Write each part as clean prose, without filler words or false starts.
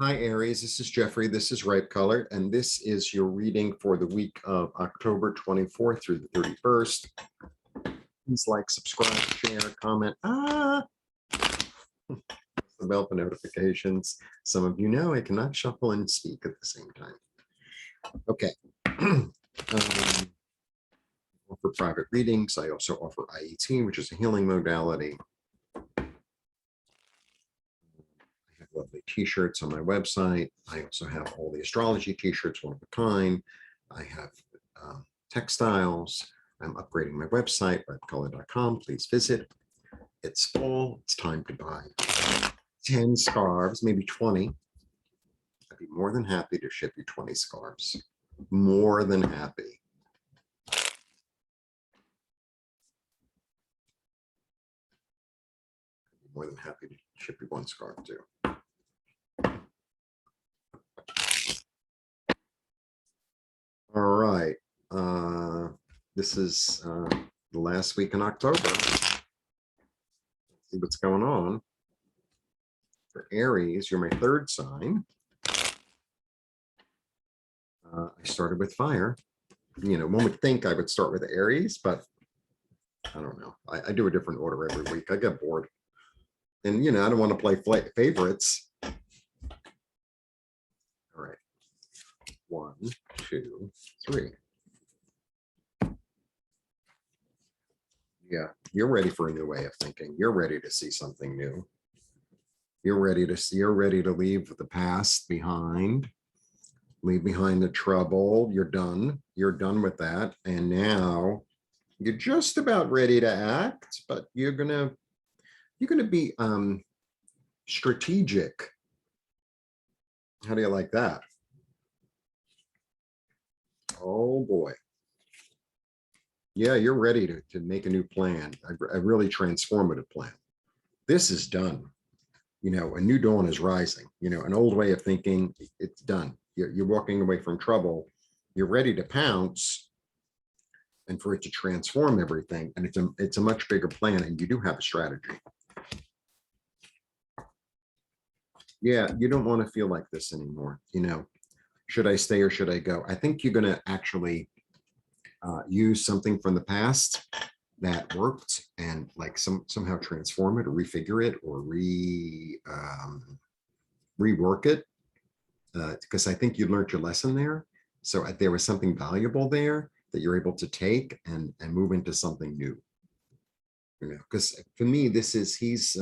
Hi, Aries. This is Jeffrey. This is Ripe Color, and this is your reading for the week of October 24th through the 31st. Please like, subscribe, share, comment. The bell for notifications. Some of you know I cannot shuffle and speak at the same time. Okay. Offer private readings. I also offer IET, which is a healing modality. Lovely t-shirts on my website. I also have all the astrology t-shirts, one of a kind. I have textiles. I'm upgrading my website, ripecolor.com. Please visit. It's fall. It's time to buy 10 scarves, maybe 20. I'd be more than happy to ship you 20 scarves. More than happy. I'd be more than happy to ship you one scarf too. All right. This is the last week in October. Let's see what's going on. For Aries, you're my third sign. I started with fire. You know, one would think I would start with Aries, but I don't know. I do a different order every week. I get bored. And, you know, I don't want to play favorites. All right. 1, 2, 3. Yeah, you're ready for a new way of thinking. You're ready to see something new. You're ready to leave the past behind, leave behind the trouble. You're done. You're done with that. And now you're just about ready to act, but you're gonna be strategic. How do you like that? Oh boy. Yeah, you're ready to make a new plan, a really transformative plan. This is done. You know, a new dawn is rising. You know, an old way of thinking, it's done. You're walking away from trouble. You're ready to pounce and for it to transform everything. And it's a much bigger plan, and you do have a strategy. Yeah, you don't want to feel like this anymore. You know, should I stay or should I go? I think you're going to actually use something from the past that worked and like somehow transform it or refigure it or rework it, because I think you learned your lesson there. So there was something valuable there that you're able to take and move into something new. You know, because for me, he's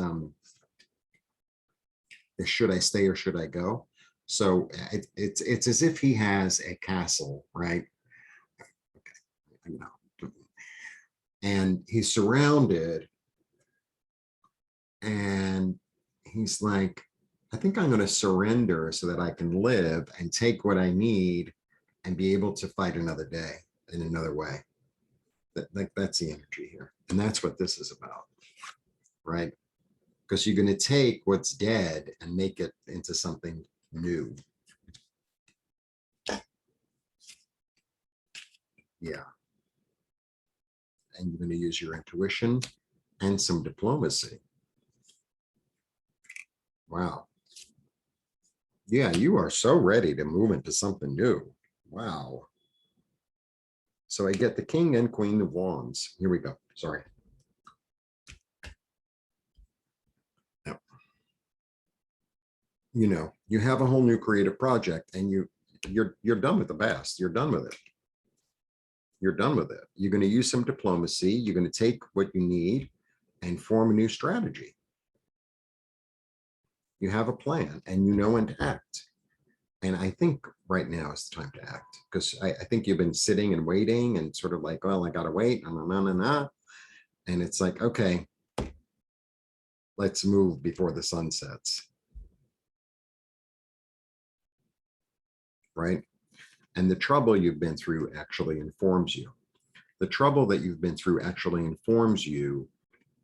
should I stay or should I go? So it's as if he has a castle, right? Okay, you know, and he's surrounded, and he's like, I think I'm going to surrender so that I can live and take what I need and be able to fight another day in another way. That's the energy here. And that's what this is about, right? Because you're going to take what's dead and make it into something new. Yeah. And you're going to use your intuition and some diplomacy. Wow. Yeah, you are so ready to move into something new. Wow. So I get the King and Queen of Wands. Here we go. Sorry. Now, you know, you have a whole new creative project, and you're done with the past. You're done with it. You're done with it. You're going to use some diplomacy. You're going to take what you need and form a new strategy. You have a plan and you know when to act. And I think right now is the time to act, because I think you've been sitting and waiting and sort of like, well, I got to wait. And it's like, okay, let's move before the sun sets. Right. And the trouble you've been through actually informs you. The trouble that you've been through actually informs you.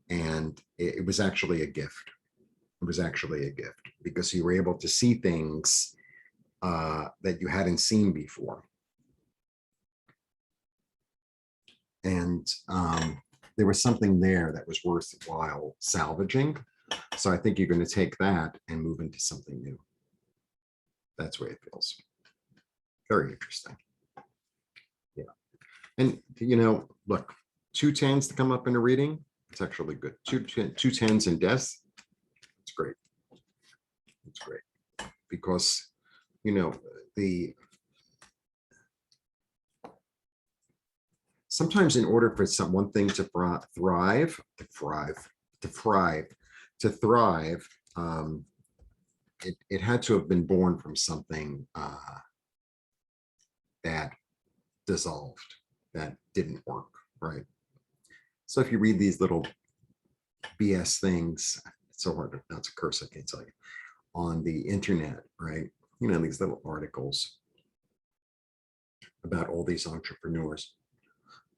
And it was actually a gift. It was actually a gift because you were able to see things that you hadn't seen before. And there was something there that was worthwhile salvaging. So I think you're going to take that and move into something new. That's the way it feels. Very interesting. Yeah. And, look, two tens to come up in a reading. It's actually good. Two tens in deaths. It's great. It's great. Because, the sometimes in order for one thing to thrive, it had to have been born from something that dissolved, that didn't work, right? So if you read these little BS things, it's so hard not to curse, I can't tell you, on the internet, right? These little articles about all these entrepreneurs.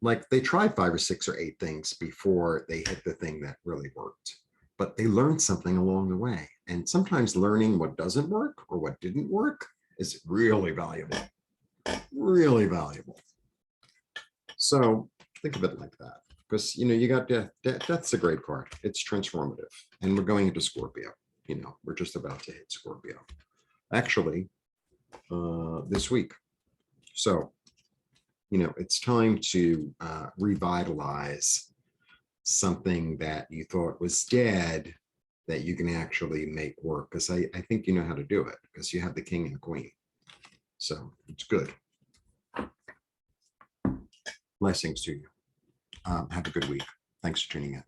Like they tried 5 or 6 or 8 things before they hit the thing that really worked, but they learned something along the way. And sometimes learning what doesn't work or what didn't work is really valuable, really valuable. So think of it like that, because you got death. Death's a great card. It's transformative, and we're going into Scorpio. We're just about to hit Scorpio, actually, this week. So it's time to revitalize something that you thought was dead, that you can actually make work. Because I think you know how to do it, because you have the king and queen. So it's good. Blessings to you. Have a good week. Thanks for tuning in.